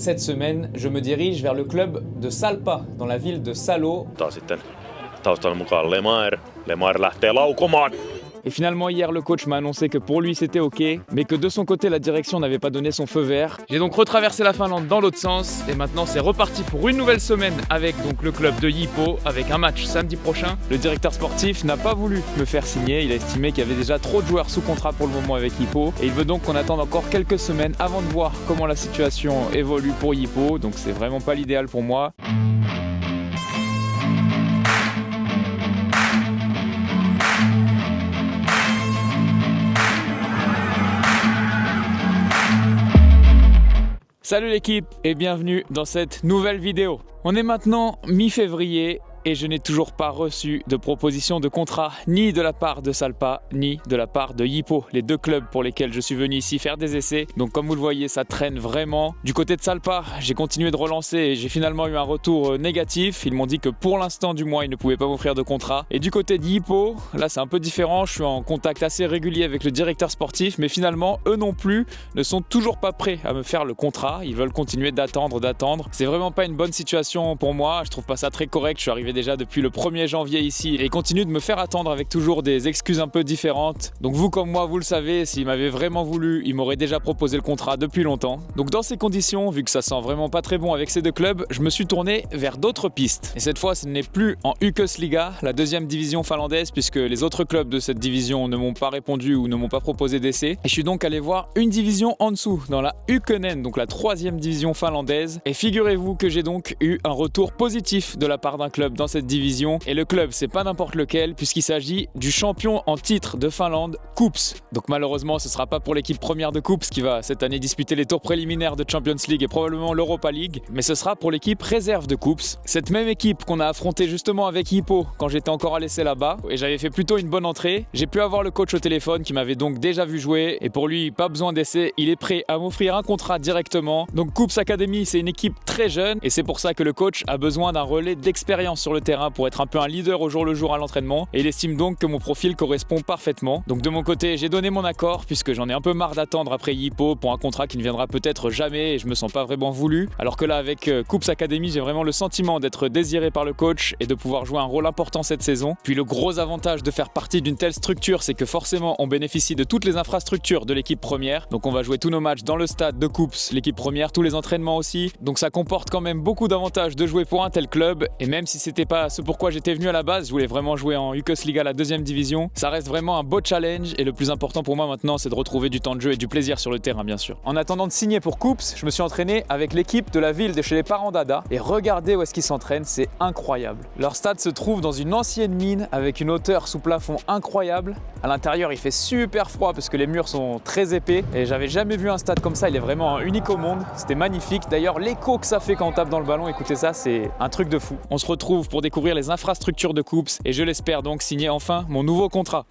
cette semaine, je me dirige vers le club de Salpa, dans la ville de Salo. Sitten taustalla mukaan Lemaire. Lemaire lähtee laukomaan. Et finalement hier le coach m'a annoncé que pour lui c'était ok, mais que de son côté la direction n'avait pas donné son feu vert. J'ai donc retraversé la Finlande dans l'autre sens et maintenant c'est reparti pour une nouvelle semaine avec donc le club de Jippo avec un match samedi prochain. Le directeur sportif n'a pas voulu me faire signer, il a estimé qu'il y avait déjà trop de joueurs sous contrat pour le moment avec Jippo et il veut donc qu'on attende encore quelques semaines avant de voir comment la situation évolue pour Jippo, donc c'est vraiment pas l'idéal pour moi. Salut l'équipe et bienvenue dans cette nouvelle vidéo. On est maintenant mi-février et je n'ai toujours pas reçu de proposition de contrat ni de la part de Salpa ni de la part de Jippo, les deux clubs pour lesquels je suis venu ici faire des essais. Donc comme vous le voyez, ça traîne vraiment. Du côté de Salpa, j'ai continué de relancer et j'ai finalement eu un retour négatif. Ils m'ont dit que pour l'instant du moins, ils ne pouvaient pas m'offrir de contrat. Et du côté de Jippo, là c'est un peu différent. Je suis en contact assez régulier avec le directeur sportif, mais finalement, eux non plus ne sont toujours pas prêts à me faire le contrat. Ils veulent continuer d'attendre. C'est vraiment pas une bonne situation pour moi. Je trouve pas ça très correct. Je suis arrivé déjà depuis le 1er janvier ici et ils continuent de me faire attendre avec toujours des excuses un peu différentes. Donc vous comme moi, vous le savez, s'ils m'avaient vraiment voulu, ils m'auraient déjà proposé le contrat depuis longtemps. Donc dans ces conditions, vu que ça sent vraiment pas très bon avec ces deux clubs, je me suis tourné vers d'autres pistes. Et cette fois, ce n'est plus en Ykkösliiga, la deuxième division finlandaise, puisque les autres clubs de cette division ne m'ont pas répondu ou ne m'ont pas proposé d'essai. Et je suis donc allé voir une division en dessous, dans la Ykkönen, donc la troisième division finlandaise. Et figurez-vous que j'ai donc eu un retour positif de la part d'un club dans cette division. Et le club, c'est pas n'importe lequel, puisqu'il s'agit du champion en titre de Finlande, KuPS. Donc malheureusement, ce sera pas pour l'équipe première de KuPS qui va cette année disputer les tours préliminaires de Champions League et probablement l'Europa League, mais ce sera pour l'équipe réserve de KuPS. Cette même équipe qu'on a affrontée justement avec Jippo quand j'étais encore à l'essai là-bas, et j'avais fait plutôt une bonne entrée. J'ai pu avoir le coach au téléphone qui m'avait donc déjà vu jouer, et pour lui, pas besoin d'essai, il est prêt à m'offrir un contrat directement. Donc KuPS Academy, c'est une équipe très jeune, et c'est pour ça que le coach a besoin d'un relais d'expérience sur le terrain pour être un peu un leader au jour le jour à l'entraînement et il estime donc que mon profil correspond parfaitement. Donc de mon côté, j'ai donné mon accord puisque j'en ai un peu marre d'attendre après Jippo pour un contrat qui ne viendra peut-être jamais et je me sens pas vraiment voulu. Alors que là avec KuPS Academy, j'ai vraiment le sentiment d'être désiré par le coach et de pouvoir jouer un rôle important cette saison. Puis le gros avantage de faire partie d'une telle structure, c'est que forcément on bénéficie de toutes les infrastructures de l'équipe première. Donc on va jouer tous nos matchs dans le stade de KuPS, l'équipe première, tous les entraînements aussi. Donc ça comporte quand même beaucoup d'avantages de jouer pour un tel club et même si c'était pas ce pourquoi j'étais venu à la base, je voulais vraiment jouer en Ykkösliiga, la deuxième division. Ça reste vraiment un beau challenge et le plus important pour moi maintenant, c'est de retrouver du temps de jeu et du plaisir sur le terrain, bien sûr. En attendant de signer pour KuPS, je me suis entraîné avec l'équipe de la ville de chez les parents d'Ada et regardez où est-ce qu'ils s'entraînent, c'est incroyable. Leur stade se trouve dans une ancienne mine avec une hauteur sous plafond incroyable. À l'intérieur, il fait super froid parce que les murs sont très épais et j'avais jamais vu un stade comme ça, il est vraiment unique au monde. C'était magnifique. D'ailleurs, l'écho que ça fait quand on tape dans le ballon, écoutez ça, c'est un truc de fou. On se retrouve pour découvrir les infrastructures de KuPS et je l'espère donc signer enfin mon nouveau contrat.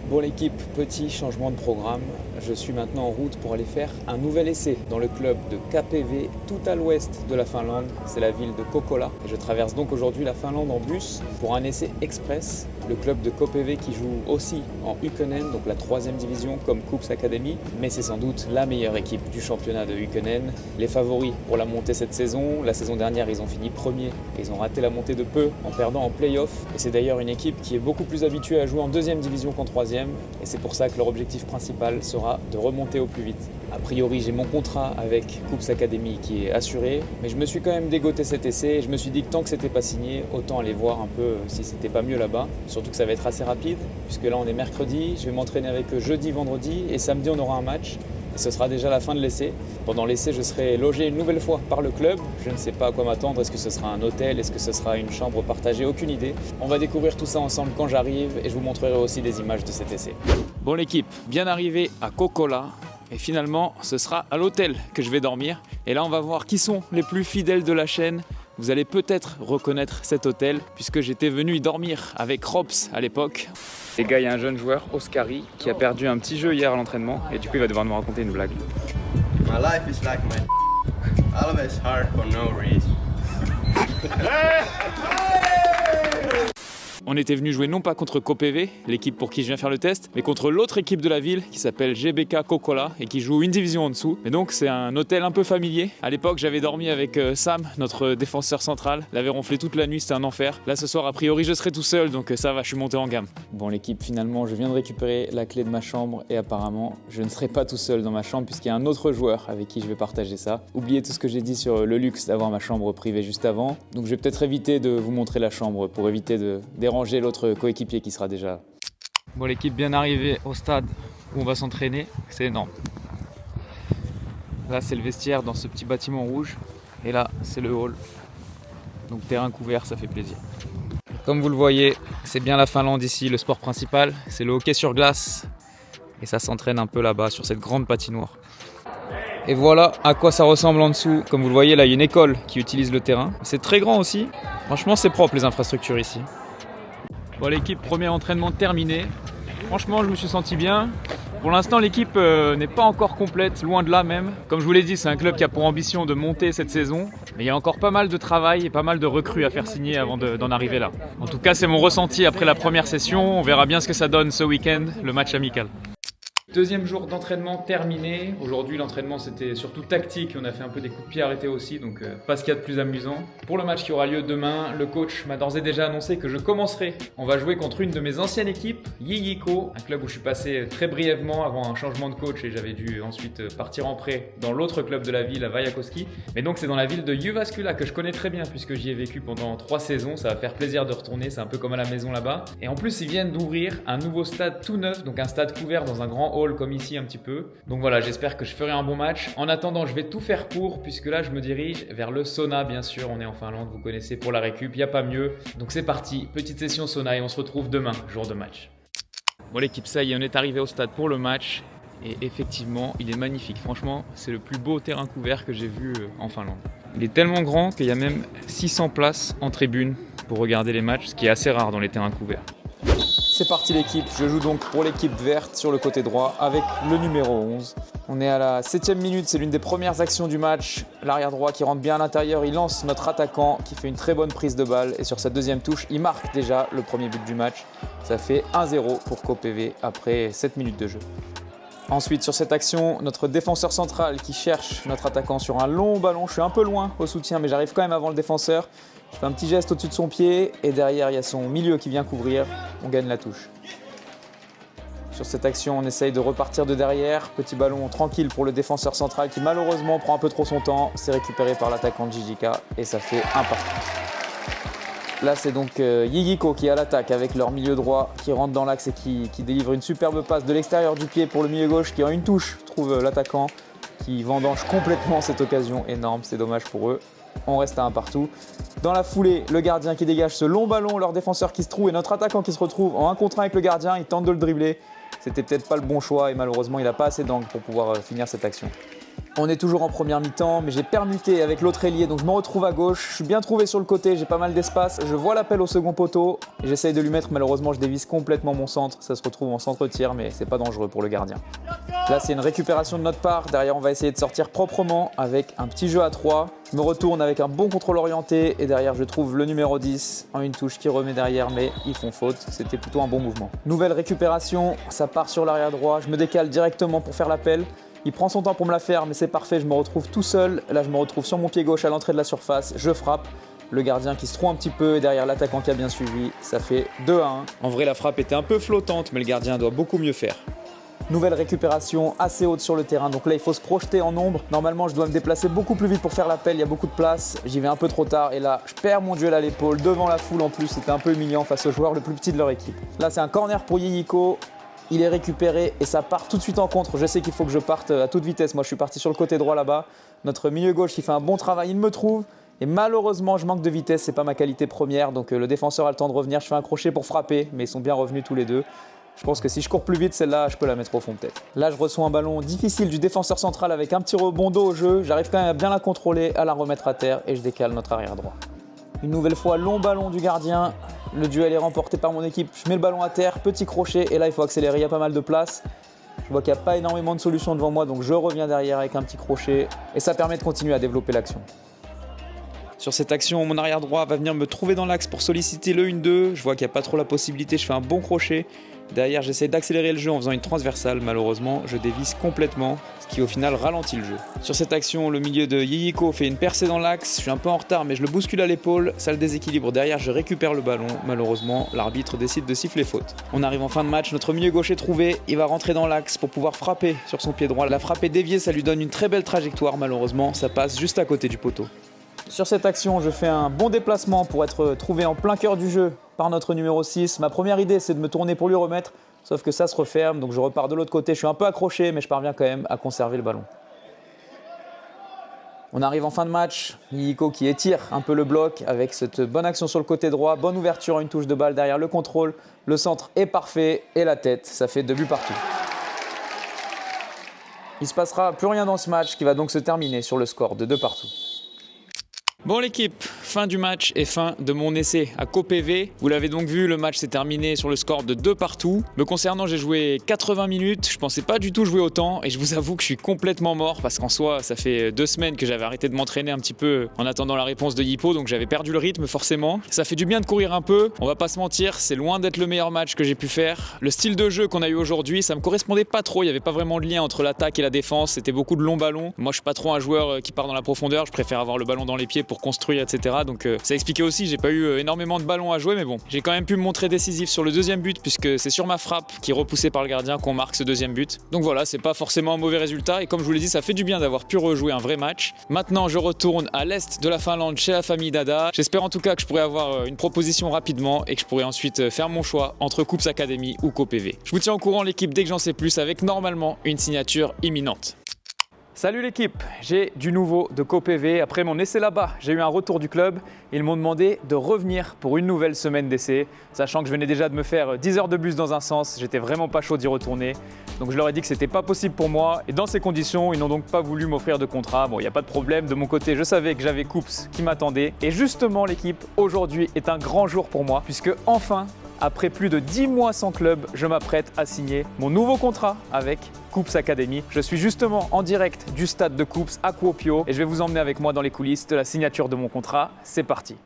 Bon l'équipe, petit changement de programme. Je suis maintenant en route pour aller faire un nouvel essai dans le club de KPV, tout à l'ouest de la Finlande. C'est la ville de Kokkola. Et je traverse donc aujourd'hui la Finlande en bus pour un essai express. Le club de KPV qui joue aussi en Ykkönen, donc la troisième division comme KuPS Academy. Mais c'est sans doute la meilleure équipe du championnat de Ykkönen. Les favoris pour la montée cette saison. La saison dernière, ils ont fini premier et ils ont raté la montée de peu en perdant en play-off. Et c'est d'ailleurs une équipe qui est beaucoup plus habituée à jouer en deuxième division qu'en troisième. Et c'est pour ça que leur objectif principal sera de remonter au plus vite. A priori, j'ai mon contrat avec KuPS Academy qui est assuré, mais je me suis quand même dégoté cet essai et je me suis dit que tant que c'était pas signé, autant aller voir un peu si c'était pas mieux là-bas. Surtout que ça va être assez rapide, puisque là on est mercredi, je vais m'entraîner avec eux jeudi, vendredi et samedi on aura un match. Et ce sera déjà la fin de l'essai. Pendant l'essai, je serai logé une nouvelle fois par le club. Je ne sais pas à quoi m'attendre. Est-ce que ce sera un hôtel? Est-ce que ce sera une chambre partagée? Aucune idée. On va découvrir tout ça ensemble quand j'arrive et je vous montrerai aussi des images de cet essai. Bon l'équipe, bien arrivé à Kokkola. Et finalement, ce sera à l'hôtel que je vais dormir. Et là, on va voir qui sont les plus fidèles de la chaîne. Vous allez peut-être reconnaître cet hôtel puisque j'étais venu y dormir avec Rops à l'époque. Les gars, il y a un jeune joueur, Oskari, qui a perdu un petit jeu hier à l'entraînement et du coup il va devoir nous raconter une blague. My life is like my always hard for no reason. On était venu jouer non pas contre CoPV, l'équipe pour qui je viens faire le test, mais contre l'autre équipe de la ville qui s'appelle GBK Kokola et qui joue une division en dessous. Et donc c'est un hôtel un peu familier. À l'époque j'avais dormi avec Sam, notre défenseur central. Il avait ronflé toute la nuit, c'était un enfer. Là ce soir a priori je serai tout seul, donc ça va, je suis monté en gamme. Bon l'équipe, finalement je viens de récupérer la clé de ma chambre et apparemment je ne serai pas tout seul dans ma chambre puisqu'il y a un autre joueur avec qui je vais partager ça. Oubliez tout ce que j'ai dit sur le luxe d'avoir ma chambre privée juste avant. Donc je vais peut-être éviter de vous montrer la chambre pour éviter de déranger l'autre coéquipier qui sera déjà là. Bon l'équipe bien arrivée au stade où on va s'entraîner, c'est énorme. Là c'est le vestiaire dans ce petit bâtiment rouge et là c'est le hall. Donc terrain couvert, ça fait plaisir. Comme vous le voyez, c'est bien la Finlande ici, le sport principal, c'est le hockey sur glace et ça s'entraîne un peu là-bas sur cette grande patinoire. Et voilà à quoi ça ressemble en dessous. Comme vous le voyez là, il y a une école qui utilise le terrain. C'est très grand aussi. Franchement, c'est propre les infrastructures ici. Bon l'équipe, premier entraînement terminé. Franchement, je me suis senti bien. Pour l'instant, l'équipe n'est pas encore complète, loin de là même. Comme je vous l'ai dit, c'est un club qui a pour ambition de monter cette saison. Mais il y a encore pas mal de travail et pas mal de recrues à faire signer avant d'en arriver là. En tout cas, c'est mon ressenti après la première session. On verra bien ce que ça donne ce week-end, le match amical. Deuxième jour d'entraînement terminé. Aujourd'hui, l'entraînement c'était surtout tactique. On a fait un peu des coups de pied arrêtés aussi, donc pas ce qu'il y a de plus amusant. Pour le match qui aura lieu demain, le coach m'a d'ores et déjà annoncé que je commencerai. On va jouer contre une de mes anciennes équipes, Yiyiko, un club où je suis passé très brièvement avant un changement de coach et j'avais dû ensuite partir en prêt dans l'autre club de la ville, à Vajakoski. Mais donc c'est dans la ville de Jyväskylä que je connais très bien puisque j'y ai vécu pendant 3 saisons. Ça va faire plaisir de retourner, c'est un peu comme à la maison là-bas. Et en plus, ils viennent d'ouvrir un nouveau stade tout neuf, donc un stade couvert dans un grand hall comme ici un petit peu. Donc voilà, j'espère que je ferai un bon match. En attendant, je vais tout faire pour, puisque là je me dirige vers le sauna, bien sûr. On est en Finlande, vous connaissez, pour la récup, il n'y a pas mieux. Donc c'est parti, petite session sauna et on se retrouve demain, jour de match. Bon l'équipe, ça y est, on est arrivé au stade pour le match. Et effectivement, il est magnifique. Franchement, c'est le plus beau terrain couvert que j'ai vu en Finlande. Il est tellement grand qu'il y a même 600 places en tribune pour regarder les matchs, ce qui est assez rare dans les terrains couverts. C'est parti l'équipe, je joue donc pour l'équipe verte sur le côté droit avec le numéro 11. On est à la 7e minute, c'est l'une des premières actions du match. L'arrière droit qui rentre bien à l'intérieur, il lance notre attaquant qui fait une très bonne prise de balle. Et sur sa deuxième touche, il marque déjà le premier but du match. Ça fait 1-0 pour CoPV après 7 minutes de jeu. Ensuite sur cette action, notre défenseur central qui cherche notre attaquant sur un long ballon. Je suis un peu loin au soutien mais j'arrive quand même avant le défenseur. Je fais un petit geste au-dessus de son pied et derrière il y a son milieu qui vient couvrir. On gagne la touche. Sur cette action, on essaye de repartir de derrière. Petit ballon tranquille pour le défenseur central qui malheureusement prend un peu trop son temps. C'est récupéré par l'attaquant de JJK et ça fait 1 partout. Là, c'est donc Yiyiko qui est à l'attaque avec leur milieu droit qui rentre dans l'axe et qui délivre une superbe passe de l'extérieur du pied pour le milieu gauche qui en une touche trouve l'attaquant qui vendange complètement cette occasion énorme. C'est dommage pour eux. On reste à 1 partout. Dans la foulée, le gardien qui dégage ce long ballon, leur défenseur qui se trouve et notre attaquant qui se retrouve en 1 contre 1 avec le gardien. Il tente de le dribbler. C'était peut-être pas le bon choix et malheureusement, il n'a pas assez d'angle pour pouvoir finir cette action. On est toujours en première mi-temps, mais j'ai permuté avec l'autre ailier, donc je me retrouve à gauche. Je suis bien trouvé sur le côté, j'ai pas mal d'espace. Je vois l'appel au second poteau. J'essaye de lui mettre, malheureusement, je dévisse complètement mon centre. Ça se retrouve en centre-tir, mais c'est pas dangereux pour le gardien. Là, c'est une récupération de notre part. Derrière, on va essayer de sortir proprement avec un petit jeu à 3. Je me retourne avec un bon contrôle orienté et derrière, je trouve le numéro 10 en une touche qui remet derrière, mais ils font faute. C'était plutôt un bon mouvement. Nouvelle récupération, ça part sur l'arrière droit. Je me décale directement pour faire l'appel. Il prend son temps pour me la faire, mais c'est parfait, je me retrouve tout seul. Là, je me retrouve sur mon pied gauche à l'entrée de la surface. Je frappe. Le gardien qui se trouve un petit peu et derrière l'attaquant qui a bien suivi. Ça fait 2-1. En vrai, la frappe était un peu flottante, mais le gardien doit beaucoup mieux faire. Nouvelle récupération assez haute sur le terrain. Donc là, il faut se projeter en ombre. Normalement, je dois me déplacer beaucoup plus vite pour faire l'appel. Il y a beaucoup de place. J'y vais un peu trop tard. Et là, je perds mon duel à l'épaule devant la foule en plus. C'était un peu humiliant face au joueur le plus petit de leur équipe. Là, c'est un corner pour Yiyiko. Il est récupéré et ça part tout de suite en contre. Je sais qu'il faut que je parte à toute vitesse. Moi, je suis parti sur le côté droit là-bas. Notre milieu gauche, il fait un bon travail. Il me trouve. Et malheureusement, je manque de vitesse. C'est pas ma qualité première. Donc, le défenseur a le temps de revenir. Je fais un crochet pour frapper. Mais ils sont bien revenus tous les deux. Je pense que si je cours plus vite, celle-là, je peux la mettre au fond peut-être. Là, je reçois un ballon difficile du défenseur central avec un petit rebond dos au jeu. J'arrive quand même à bien la contrôler, à la remettre à terre et je décale notre arrière droit. Une nouvelle fois, long ballon du gardien. Le duel est remporté par mon équipe. Je mets le ballon à terre, petit crochet et là, il faut accélérer. Il y a pas mal de place. Je vois qu'il n'y a pas énormément de solutions devant moi, donc je reviens derrière avec un petit crochet et ça permet de continuer à développer l'action. Sur cette action, mon arrière droit va venir me trouver dans l'axe pour solliciter le 1-2. Je vois qu'il n'y a pas trop la possibilité, je fais un bon crochet. Derrière, j'essaie d'accélérer le jeu en faisant une transversale. Malheureusement, je dévisse complètement, ce qui au final ralentit le jeu. Sur cette action, le milieu de Yiyiko fait une percée dans l'axe. Je suis un peu en retard, mais je le bouscule à l'épaule. Ça le déséquilibre. Derrière, je récupère le ballon. Malheureusement, l'arbitre décide de siffler faute. On arrive en fin de match. Notre milieu gauche est trouvé. Il va rentrer dans l'axe pour pouvoir frapper sur son pied droit. La frappe est déviée, ça lui donne une très belle trajectoire. Malheureusement, ça passe juste à côté du poteau. Sur cette action, je fais un bon déplacement pour être trouvé en plein cœur du jeu par notre numéro 6. Ma première idée, c'est de me tourner pour lui remettre, sauf que ça se referme, donc je repars de l'autre côté. Je suis un peu accroché, mais je parviens quand même à conserver le ballon. On arrive en fin de match. Yiyiko qui étire un peu le bloc avec cette bonne action sur le côté droit, bonne ouverture, une touche de balle derrière le contrôle. Le centre est parfait et la tête, ça fait 2 buts partout. Il ne se passera plus rien dans ce match qui va donc se terminer sur le score de 2 partout. Bon l'équipe, fin du match et fin de mon essai à CoPV. Vous l'avez donc vu, le match s'est terminé sur le score de 2 partout. Me concernant, j'ai joué 80 minutes, je pensais pas du tout jouer autant et je vous avoue que je suis complètement mort parce qu'en soi, ça fait 2 semaines que j'avais arrêté de m'entraîner un petit peu en attendant la réponse de Yippo, donc j'avais perdu le rythme forcément. Ça fait du bien de courir un peu, on va pas se mentir, c'est loin d'être le meilleur match que j'ai pu faire. Le style de jeu qu'on a eu aujourd'hui, ça me correspondait pas trop, il y avait pas vraiment de lien entre l'attaque et la défense, c'était beaucoup de longs ballons. Moi je suis pas trop un joueur qui part dans la profondeur, je préfère avoir le ballon dans les pieds pour construire, etc. Donc ça expliquait aussi, j'ai pas eu énormément de ballons à jouer, mais bon, j'ai quand même pu me montrer décisif sur le deuxième but puisque c'est sur ma frappe qui est repoussée par le gardien qu'on marque ce deuxième but. Donc voilà, c'est pas forcément un mauvais résultat et comme je vous l'ai dit, ça fait du bien d'avoir pu rejouer un vrai match. Maintenant, je retourne à l'est de la Finlande chez la famille Dada. J'espère en tout cas que je pourrai avoir une proposition rapidement et que je pourrai ensuite faire mon choix entre Coops Academy ou CoPV. Je vous tiens au courant l'équipe dès que j'en sais plus avec normalement une signature imminente. Salut l'équipe, j'ai du nouveau de CoPV. Après mon essai là-bas, j'ai eu un retour du club. Ils m'ont demandé de revenir pour une nouvelle semaine d'essai, sachant que je venais déjà de me faire 10 heures de bus dans un sens. J'étais vraiment pas chaud d'y retourner. Donc je leur ai dit que c'était pas possible pour moi. Et dans ces conditions, ils n'ont donc pas voulu m'offrir de contrat. Bon, il n'y a pas de problème. De mon côté, je savais que j'avais Coops qui m'attendait. Et justement l'équipe, aujourd'hui est un grand jour pour moi, puisque enfin, après plus de 10 mois sans club, je m'apprête à signer mon nouveau contrat avec Coops Academy. Je suis justement en direct du stade de Coops à Kuopio et je vais vous emmener avec moi dans les coulisses de la signature de mon contrat. C'est parti.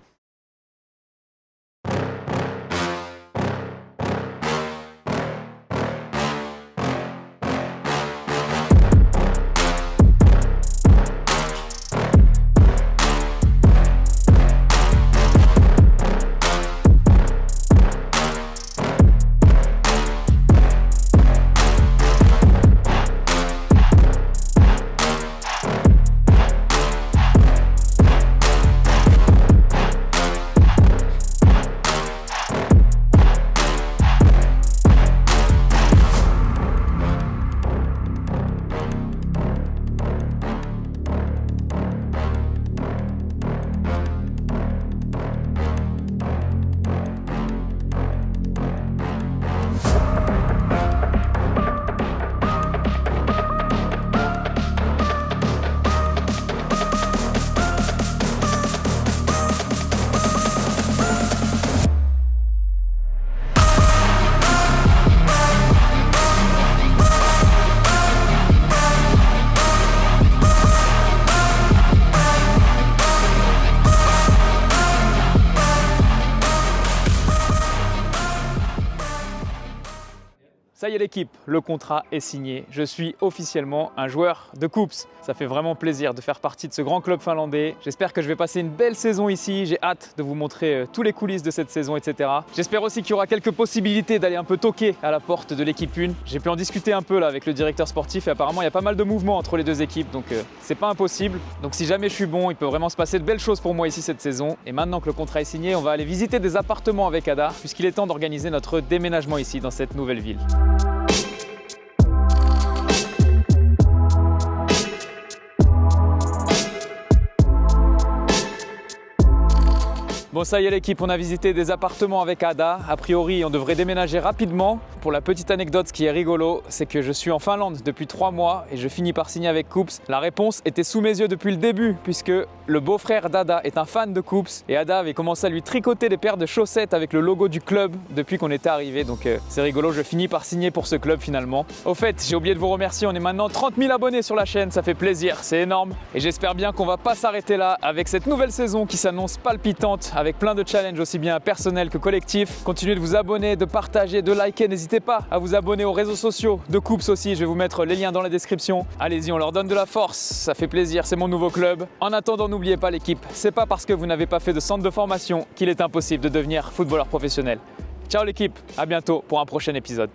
Ça y est l'équipe, le contrat est signé. Je suis officiellement un joueur de Coops. Ça fait vraiment plaisir de faire partie de ce grand club finlandais. J'espère que je vais passer une belle saison ici. J'ai hâte de vous montrer tous les coulisses de cette saison, etc. J'espère aussi qu'il y aura quelques possibilités d'aller un peu toquer à la porte de l'équipe 1. J'ai pu en discuter un peu là avec le directeur sportif et apparemment il y a pas mal de mouvements entre les deux équipes, donc c'est pas impossible. Donc si jamais je suis bon, il peut vraiment se passer de belles choses pour moi ici cette saison. Et maintenant que le contrat est signé, on va aller visiter des appartements avec Ada, puisqu'il est temps d'organiser notre déménagement ici dans cette nouvelle ville. Bon ça y est l'équipe, on a visité des appartements avec Ada. A priori on devrait déménager rapidement. Pour la petite anecdote, ce qui est rigolo, c'est que je suis en Finlande depuis 3 mois et je finis par signer avec Coops. La réponse était sous mes yeux depuis le début puisque le beau-frère d'Ada est un fan de Coups et Ada avait commencé à lui tricoter des paires de chaussettes avec le logo du club depuis qu'on était arrivé. Donc c'est rigolo, je finis par signer pour ce club finalement. Au fait, j'ai oublié de vous remercier, on est maintenant 30 000 abonnés sur la chaîne, ça fait plaisir, c'est énorme. Et j'espère bien qu'on va pas s'arrêter là avec cette nouvelle saison qui s'annonce palpitante avec plein de challenges aussi bien personnels que collectifs. Continuez de vous abonner, de partager, de liker, n'hésitez pas à vous abonner aux réseaux sociaux de Coups aussi, je vais vous mettre les liens dans la description. Allez-y, on leur donne de la force, ça fait plaisir, c'est mon nouveau club. En attendant, n'oubliez pas l'équipe, c'est pas parce que vous n'avez pas fait de centre de formation qu'il est impossible de devenir footballeur professionnel. Ciao l'équipe, à bientôt pour un prochain épisode.